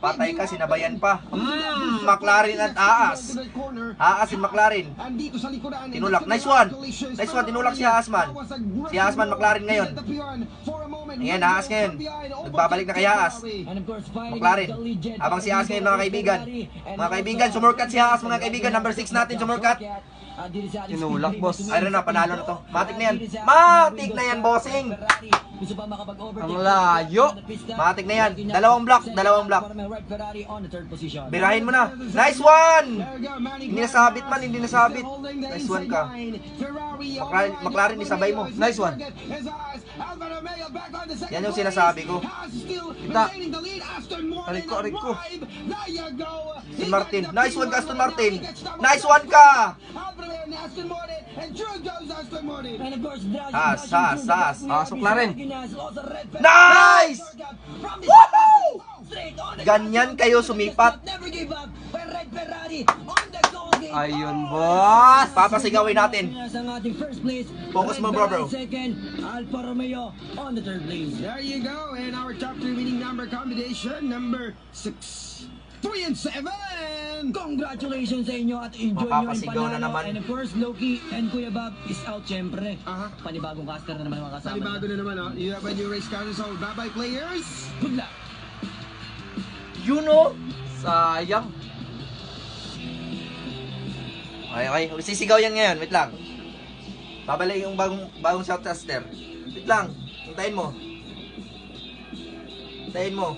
Patay ka, sinabayan pa. McLaren at Haas. Haas and McLaren. Tinulak. Nice one. Nice one, tinulak si Haasman. Si Haasman, McLaren ngayon. Ayan, Haas ngayon. Nagbabalik na kay Haas. McLaren. Habang si Haas ngayon, mga kaibigan. Mga kaibigan, sumurkat si Haas, mga kaibigan. Number 6 natin, sumurkat. Tinulak, boss. Ayun na, panalo na to. Matik na yan. Matik na yan, bossing. Ang layo. Matik na yan. Dalawang block, dalawang block. Birahin mo na. Nice one! Hindi nasabit man, hindi nasabit. Nice one ka. McLaren, isabay mo. Nice one. Yan yung sinasabi ko. Kita. Aray ko. Aston Martin. Nice one ka, Aston Martin. Nice one ka! Haas. McLaren. Nice! Woohoo! Ganyan kayo sumipat. Ayun, boss. Papasigawin natin. Focus mo, bro. Alfa Romeo on the third place. There you go, and our top 3 winning number combination, number 6, 3 and 7. Congratulations sa inyo at enjoy nyo yung Mapapasigaw na panalo. naman. And of course, Loki and Kuya Bob is out syempre. Aha. Panibagong caster na naman mga kasama. Panibago na naman, oh. You have a new race car, so bye-bye players. Good luck. You know? Sayang. Okay. Sisigaw yan ngayon. Wait lang. Babalik yung bagong shoutcaster. Wait lang. Hintayin mo. Hintayin mo.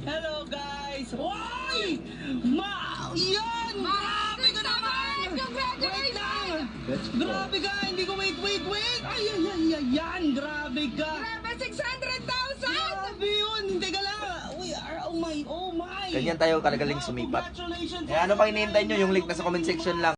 Hello guys! Why? Yan! Grabe ka naman! Congratulations! Grabe ka! Hindi ko wait! Ay! Yan! Grabe ka! Grabe, 600,000! Grabe yun! Hindi ka lang! Oh my! Ganyan tayo kalagaling sumipat. Congratulations! Kaya ano pang hinihintay nyo? Yung link na sa comment section lang.